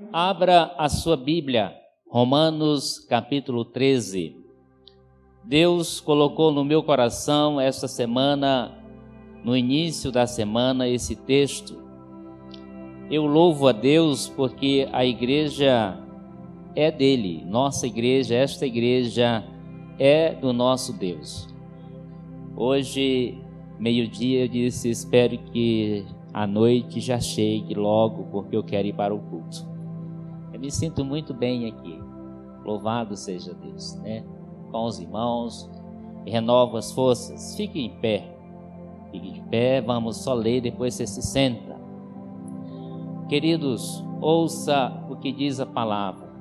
Abra a sua Bíblia, Romanos capítulo 13. Deus colocou no meu coração esta semana, no início da semana, esse texto. Eu louvo a Deus porque a igreja é dele, nossa igreja, esta igreja é do nosso Deus. Hoje, meio-dia, eu disse, espero que a noite já chegue logo, porque eu quero ir para o culto. Eu me sinto muito bem aqui, louvado seja Deus, né? Com os irmãos, renova as forças, fique em pé, fique de pé, vamos só ler, depois você se senta. Queridos, ouça o que diz a palavra.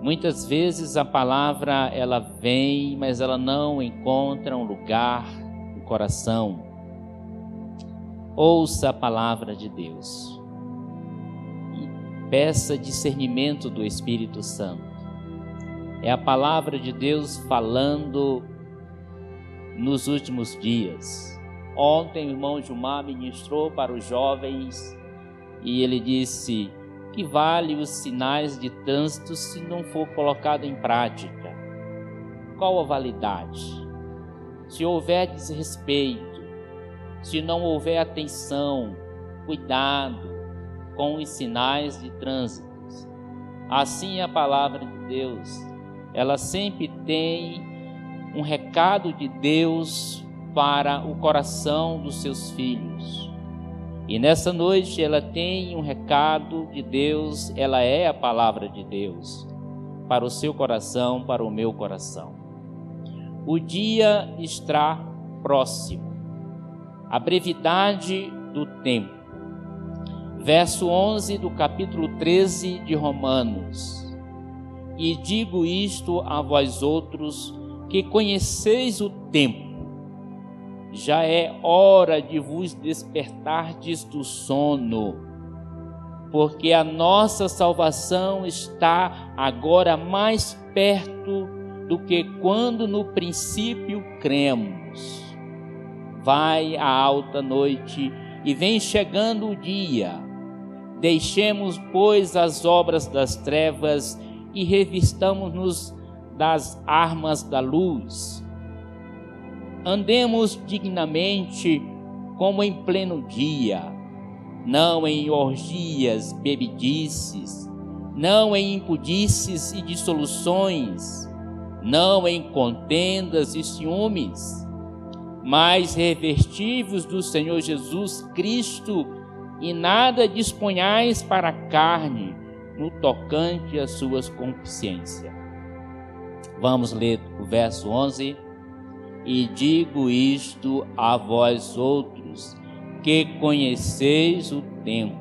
Muitas vezes a palavra ela vem, mas ela não encontra um lugar no coração. Ouça a palavra de Deus e peça discernimento do Espírito Santo. É a palavra de Deus falando nos últimos dias. Ontem o irmão Gilmar ministrou para os jovens e ele disse: que vale os sinais de trânsito se não for colocado em prática? Qual a validade? Se houver desrespeito, se não houver atenção, cuidado com os sinais de trânsito. Assim a palavra de Deus, ela sempre tem um recado de Deus para o coração dos seus filhos. E nessa noite ela tem um recado de Deus, ela é a palavra de Deus para o seu coração, para o meu coração. O dia está próximo, a brevidade do tempo. Verso 11 do capítulo 13 de Romanos. E digo isto a vós outros, que conheceis o tempo. Já é hora de vos despertardes do sono, porque a nossa salvação está agora mais perto do que quando no princípio cremos. Vai a alta noite e vem chegando o dia. Deixemos, pois, as obras das trevas e revistamo-nos das armas da luz. Andemos dignamente como em pleno dia, não em orgias, bebedices, não em impudices e dissoluções, não em contendas e ciúmes, mas revestivos do Senhor Jesus Cristo e nada disponhais para a carne no tocante às suas consciências. Vamos ler o verso 11. E digo isto a vós outros, que conheceis o tempo.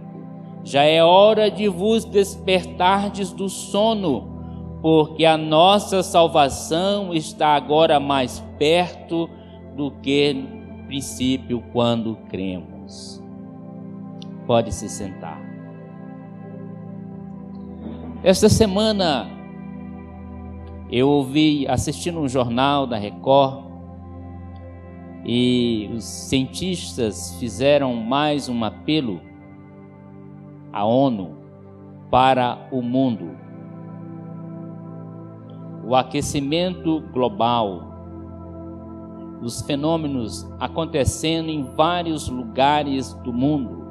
Já é hora de vos despertardes do sono, porque a nossa salvação está agora mais perto do que no princípio, quando cremos. Pode se sentar. Esta semana eu ouvi, assistindo um jornal da Record, e os cientistas fizeram mais um apelo à ONU para o mundo. O aquecimento global, os fenômenos acontecendo em vários lugares do mundo.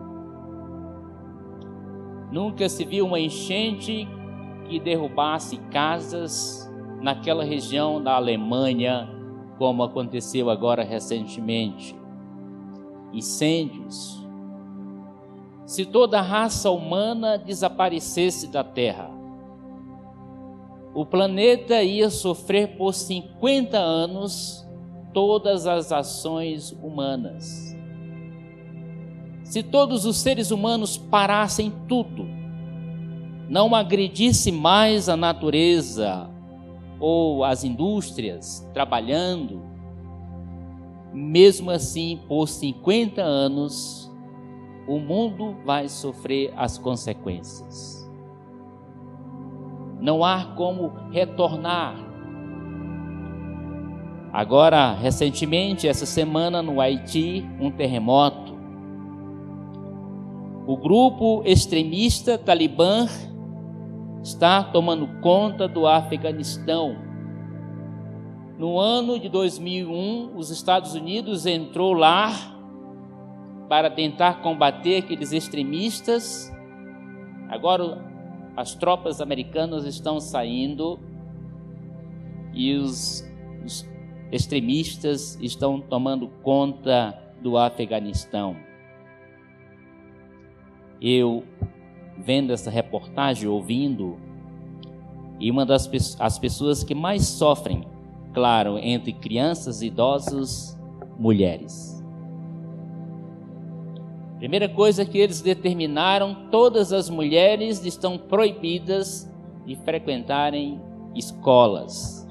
Nunca se viu uma enchente que derrubasse casas naquela região da Alemanha, como aconteceu agora recentemente. Incêndios. Se toda a raça humana desaparecesse da Terra, o planeta ia sofrer por 50 anos todas as ações humanas. Se todos os seres humanos parassem tudo, não agredisse mais a natureza, ou as indústrias trabalhando, mesmo assim, por 50 anos, o mundo vai sofrer as consequências. Não há como retornar. Agora, recentemente, essa semana, no Haiti, um terremoto. O grupo extremista Talibã está tomando conta do Afeganistão. No ano de 2001, os Estados Unidos entrou lá para tentar combater aqueles extremistas. Agora as tropas americanas estão saindo e os extremistas estão tomando conta do Afeganistão. Eu, vendo essa reportagem, ouvindo, e uma das as pessoas que mais sofrem, claro, entre crianças, idosos, mulheres. Primeira coisa que eles determinaram, todas as mulheres estão proibidas de frequentarem escolas.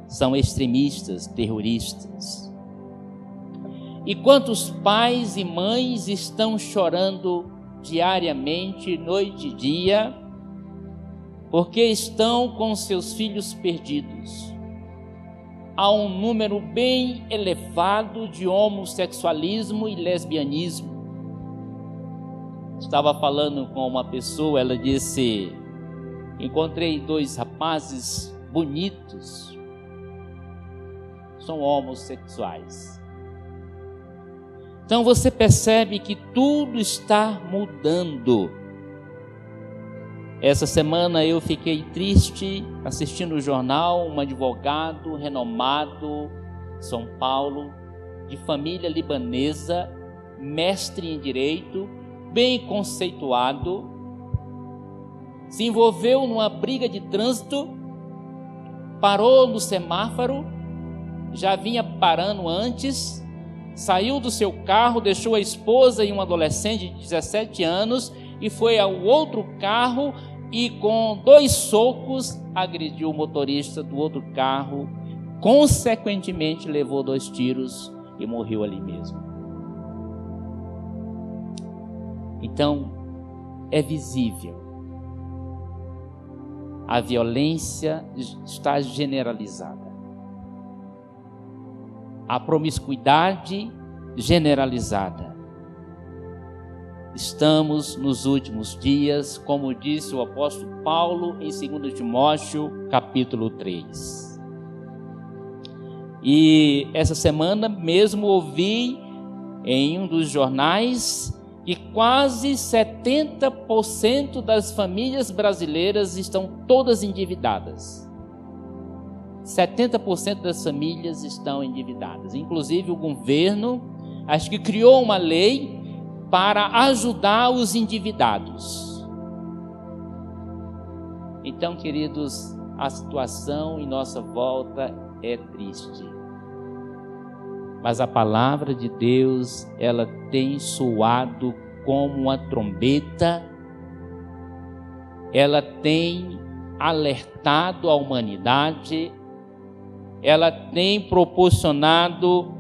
São extremistas, terroristas. E quantos pais e mães estão chorando diariamente, noite e dia, porque estão com seus filhos perdidos. Há um número bem elevado de homossexualismo e lesbianismo. Estava falando com uma pessoa, ela disse: encontrei 2 rapazes bonitos, são homossexuais. Então você percebe que tudo está mudando. Essa semana eu fiquei triste assistindo o jornal, um advogado renomado, São Paulo, de família libanesa, mestre em direito, bem conceituado, se envolveu numa briga de trânsito, parou no semáforo, já vinha parando antes, saiu do seu carro, deixou a esposa e um adolescente de 17 anos e foi ao outro carro e com 2 socos agrediu o motorista do outro carro, consequentemente levou 2 tiros e morreu ali mesmo. Então, é visível. A violência está generalizada. A promiscuidade generalizada. Estamos nos últimos dias, como disse o apóstolo Paulo em 2 Timóteo, capítulo 3. E essa semana mesmo ouvi em um dos jornais que quase 70% das famílias brasileiras estão todas endividadas. 70% das famílias estão endividadas. Inclusive o governo, acho que criou uma lei para ajudar os endividados. Então, queridos, a situação em nossa volta é triste. Mas a palavra de Deus, ela tem soado como uma trombeta, ela tem alertado a humanidade, ela tem proporcionado,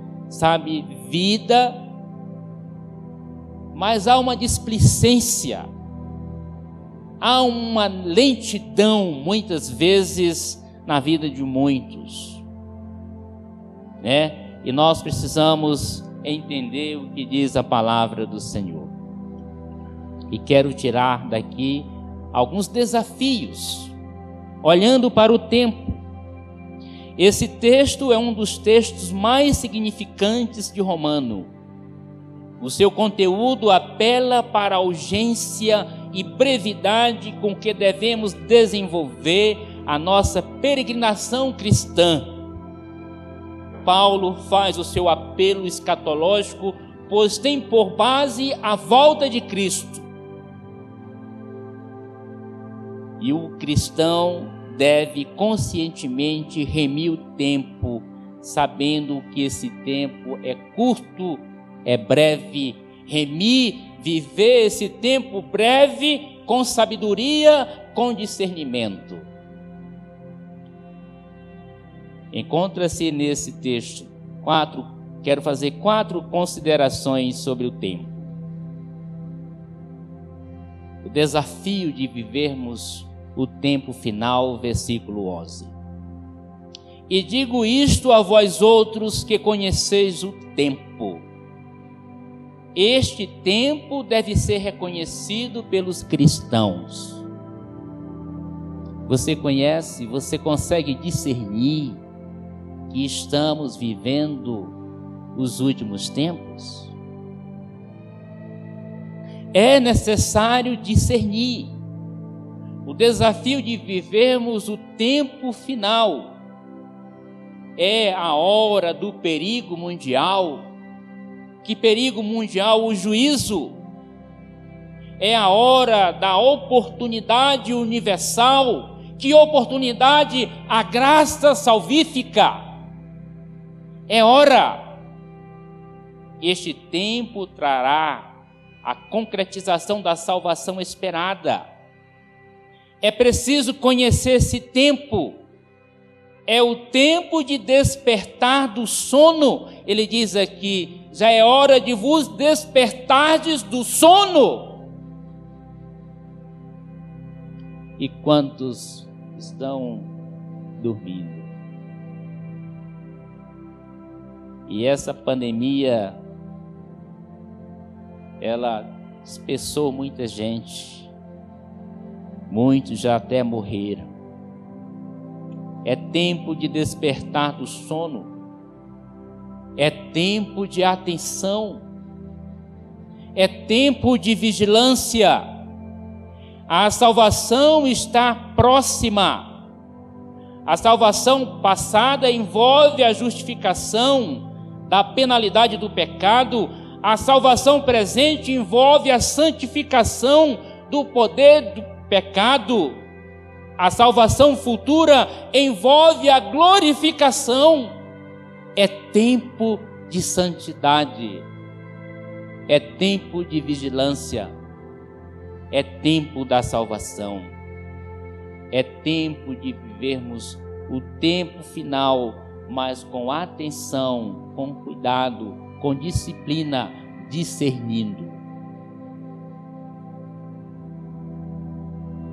vida, mas há uma displicência, há uma lentidão, muitas vezes, na vida de muitos, né? E nós precisamos entender o que diz a palavra do Senhor. E quero tirar daqui alguns desafios, olhando para o tempo. Esse texto é um dos textos mais significantes de Romano. O seu conteúdo apela para a urgência e brevidade com que devemos desenvolver a nossa peregrinação cristã. Paulo faz o seu apelo escatológico, pois tem por base a volta de Cristo. E o cristão deve conscientemente remir o tempo, sabendo que esse tempo é curto, é breve. Remir, viver esse tempo breve com sabedoria, com discernimento. Encontra-se nesse texto quero fazer 4 considerações sobre o tempo. O desafio de vivermos o tempo final, versículo 11. E digo isto a vós outros que conheceis o tempo. este tempo deve ser reconhecido pelos cristãos. Você conhece, você consegue discernir que estamos vivendo os últimos tempos? É necessário discernir. O desafio de vivermos o tempo final é a hora do perigo mundial. Que perigo mundial? O juízo. É a hora da oportunidade universal. Que oportunidade? A graça salvífica. É hora. Este tempo trará a concretização da salvação esperada. É preciso conhecer esse tempo. É o tempo de despertar do sono. Ele diz aqui, já é hora de vos despertardes do sono. E quantos estão dormindo? E essa pandemia, ela dispersou muita gente. Muitos já até morreram. É tempo de despertar do sono. É tempo de atenção. É tempo de vigilância. A salvação está próxima. A salvação passada envolve a justificação da penalidade do pecado. A salvação presente envolve a santificação do poder do pecado. A salvação futura envolve a glorificação. É tempo de santidade. É tempo de vigilância. É tempo da salvação. É tempo de vivermos o tempo final, mas com atenção, com cuidado, com disciplina, discernindo.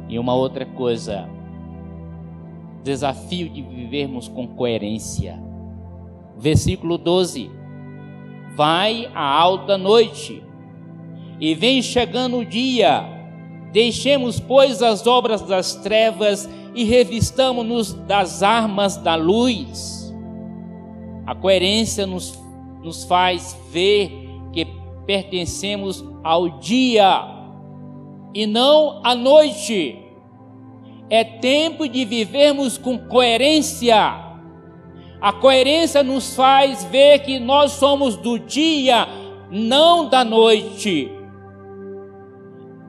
E uma outra coisa, desafio de vivermos com coerência. Versículo 12: vai a alta noite, e vem chegando o dia, deixemos, pois, as obras das trevas, e revistamo-nos das armas da luz. A coerência nos faz ver que pertencemos ao dia e não à noite. É tempo de vivermos com coerência. A coerência nos faz ver que nós somos do dia, não da noite.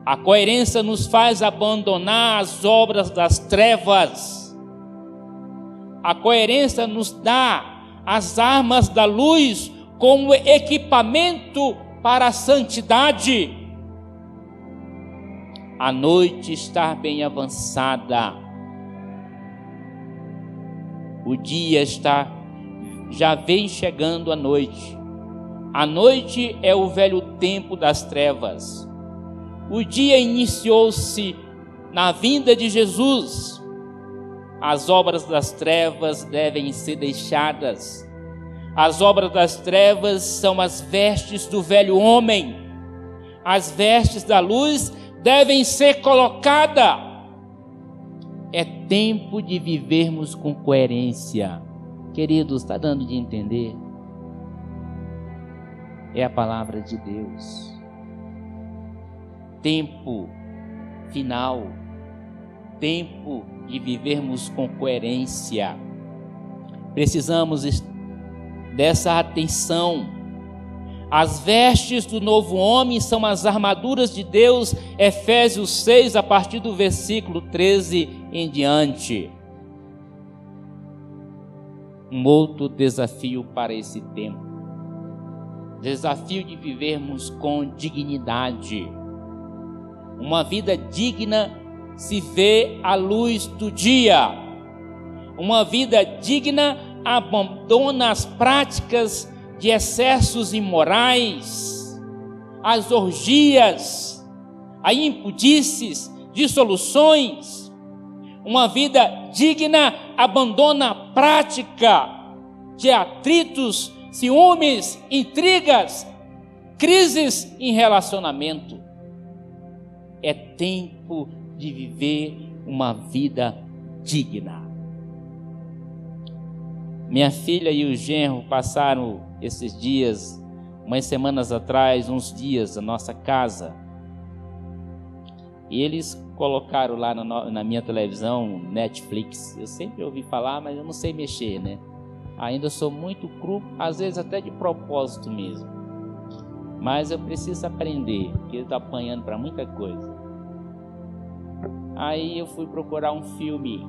A coerência nos faz abandonar as obras das trevas. A coerência nos dá as armas da luz como equipamento para a santidade. A noite está bem avançada. O dia já vem chegando a noite. A noite é o velho tempo das trevas. O dia iniciou-se na vinda de Jesus. As obras das trevas devem ser deixadas. As obras das trevas são as vestes do velho homem. As vestes da luz devem ser colocadas. É tempo de vivermos com coerência. Queridos, está dando de entender? É a palavra de Deus. Tempo final. Tempo de vivermos com coerência. Precisamos dessa atenção. As vestes do novo homem são as armaduras de Deus, Efésios 6, a partir do versículo 13 em diante. Um outro desafio para esse tempo. Desafio de vivermos com dignidade. Uma vida digna se vê à luz do dia. Uma vida digna abandona as práticas de excessos imorais, as orgias, as impudices, dissoluções. Uma vida digna abandona a prática de atritos, ciúmes, intrigas, crises em relacionamento. É tempo de viver uma vida digna. Minha filha e o genro passaram esses dias, umas semanas atrás, uns dias na nossa casa. E eles colocaram lá na minha televisão, Netflix. Eu sempre ouvi falar, mas eu não sei mexer, né? Ainda sou muito cru, às vezes até de propósito mesmo. Mas eu preciso aprender, porque eu estou apanhando para muita coisa. Aí eu fui procurar um filme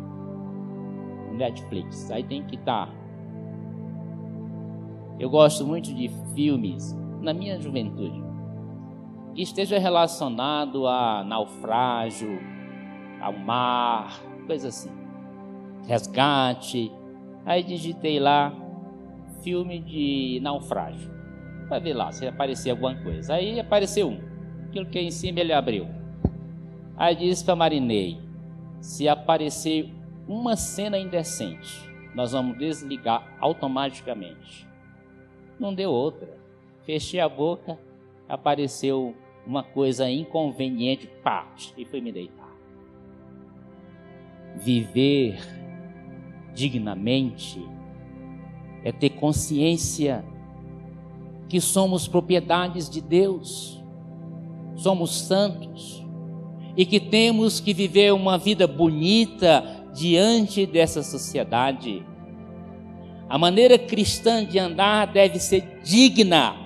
no Netflix. Aí tem que estar. Eu gosto muito de filmes, na minha juventude, que esteja relacionado a naufrágio, ao mar, coisa assim, resgate. Aí digitei lá, filme de naufrágio, vai ver lá se aparecer alguma coisa. Aí apareceu um, cliquei em cima, ele abriu. Aí disse para Marinei, se aparecer uma cena indecente, nós vamos desligar automaticamente. Não deu outra, fechei a boca, apareceu uma coisa inconveniente, pá, e fui me deitar. Viver dignamente é ter consciência que somos propriedades de Deus, somos santos e que temos que viver uma vida bonita diante dessa sociedade. A maneira cristã de andar deve ser digna.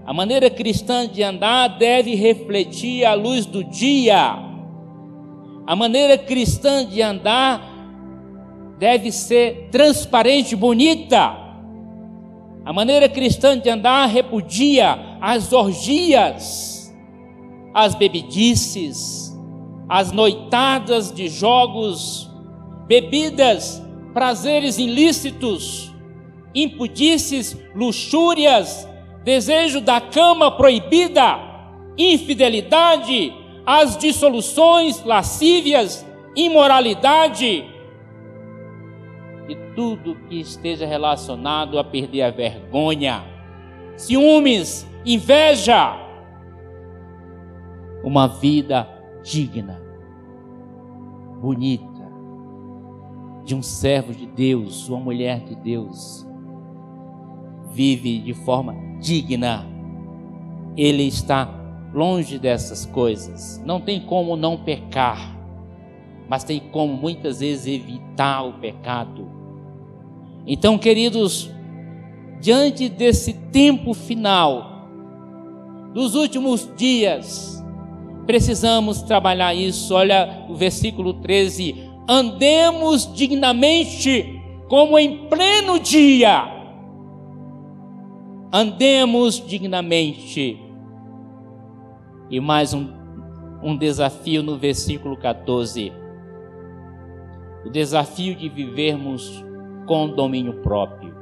A maneira cristã de andar deve refletir a luz do dia. A maneira cristã de andar deve ser transparente, bonita. A maneira cristã de andar repudia as orgias, as bebidices, as noitadas de jogos, bebidas, prazeres ilícitos, impudices, luxúrias, desejo da cama proibida, infidelidade, as dissoluções, lascívias, imoralidade e tudo que esteja relacionado a perder a vergonha, ciúmes, inveja. Uma vida digna, bonita, de um servo de Deus, uma mulher de Deus, vive de forma digna. Ele está longe dessas coisas. Não tem como não pecar, mas tem como muitas vezes evitar o pecado. Então, queridos, diante desse tempo final, dos últimos dias, precisamos trabalhar isso. Olha o versículo 13: andemos dignamente como em pleno dia. Andemos dignamente. E mais um desafio no versículo 14. O desafio de vivermos com domínio próprio.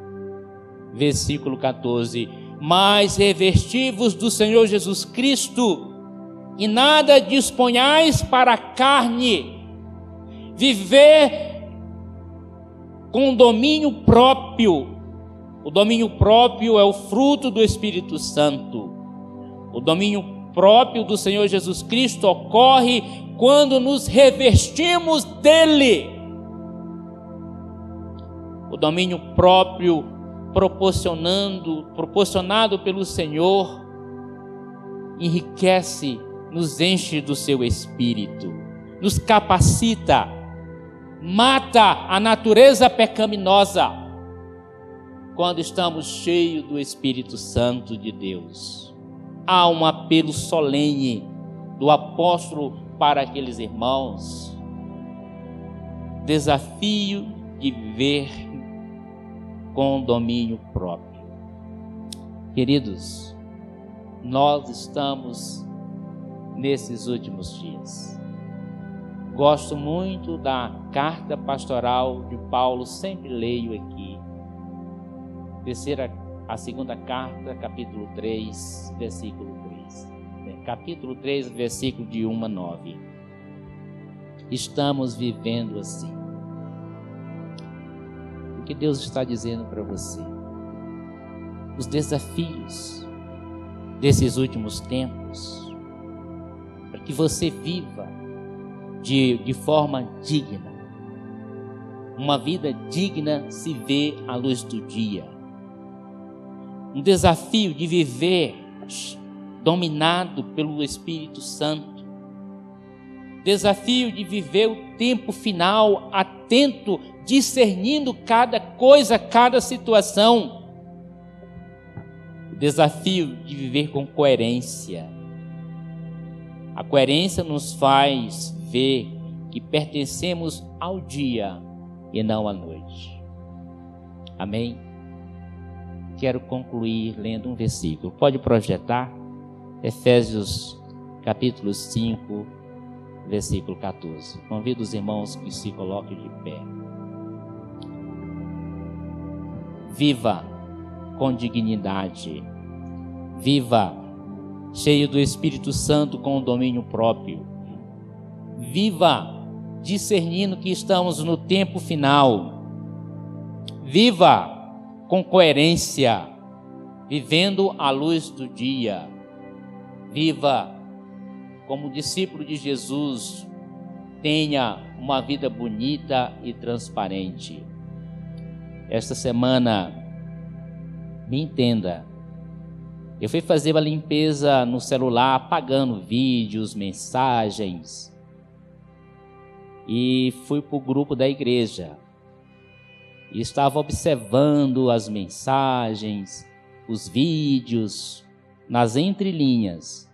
Versículo 14. Mas revesti-vos do Senhor Jesus Cristo, e nada disponhais para a carne. Viver com domínio próprio. O domínio próprio é o fruto do Espírito Santo. O domínio próprio do Senhor Jesus Cristo ocorre quando nos revestimos dele. O domínio próprio proporcionado pelo Senhor enriquece, nos enche do seu Espírito, nos capacita, mata a natureza pecaminosa quando estamos cheios do Espírito Santo de Deus. Há um apelo solene do apóstolo para aqueles irmãos. Desafio de viver com domínio próprio. Queridos, nós estamos nesses últimos dias. Gosto muito da carta pastoral de Paulo, sempre leio aqui. A segunda carta, capítulo 3, versículo 3. Capítulo 3, versículo de 1 a 9. Estamos vivendo assim. O que Deus está dizendo para você? Os desafios desses últimos tempos, para que você viva de forma digna. Uma vida digna se vê à luz do dia. Um desafio de viver dominado pelo Espírito Santo. Desafio de viver o tempo final atento, discernindo cada coisa, cada situação. Desafio de viver com coerência. A coerência nos faz ver que pertencemos ao dia e não à noite. Amém? Quero concluir lendo um versículo. Pode projetar? Efésios capítulo 5, versículo 14. Convido os irmãos que se coloquem de pé. Viva com dignidade. Viva cheio do Espírito Santo com domínio próprio. Viva discernindo que estamos no tempo final. Viva com coerência, vivendo à luz do dia. Viva como discípulo de Jesus. Tenha uma vida bonita e transparente. Esta semana, me entenda, eu fui fazer uma limpeza no celular, apagando vídeos, mensagens, e fui para o grupo da igreja. E estava observando as mensagens, os vídeos, nas entrelinhas.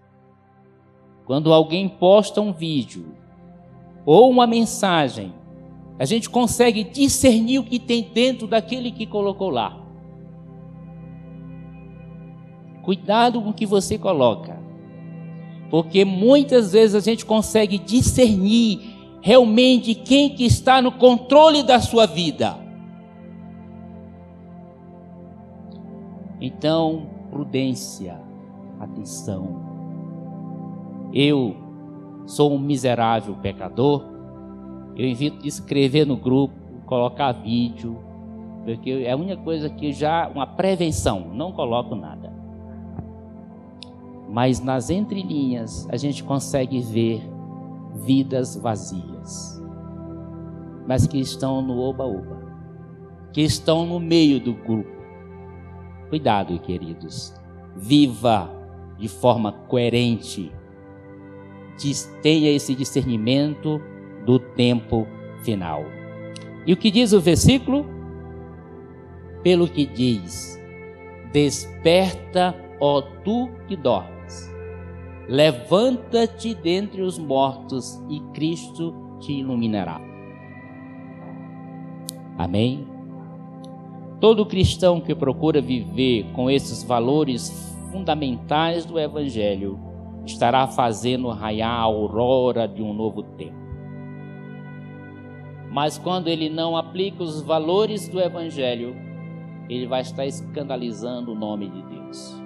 Quando alguém posta um vídeo ou uma mensagem, a gente consegue discernir o que tem dentro daquele que colocou lá. Cuidado com o que você coloca, porque muitas vezes a gente consegue discernir realmente quem que está no controle da sua vida. Então, prudência, atenção. Eu sou um miserável pecador. Eu invito a escrever no grupo, colocar vídeo, porque é a única coisa que já, uma prevenção, não coloco nada. Mas nas entrelinhas a gente consegue ver vidas vazias, mas que estão no oba-oba, que estão no meio do grupo. Cuidado, queridos. Viva de forma coerente. Tenha esse discernimento do tempo final. E o que diz o versículo? Pelo que diz: desperta, ó tu que dormes, levanta-te dentre os mortos e Cristo te iluminará. Amém? Todo cristão que procura viver com esses valores fundamentais do Evangelho estará fazendo raiar a aurora de um novo tempo. Mas quando ele não aplica os valores do Evangelho, ele vai estar escandalizando o nome de Deus.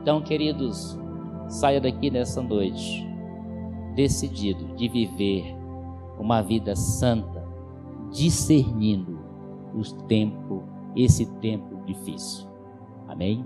Então, queridos, saia daqui nessa noite decidido de viver uma vida santa, discernindo esse tempo difícil. Amém?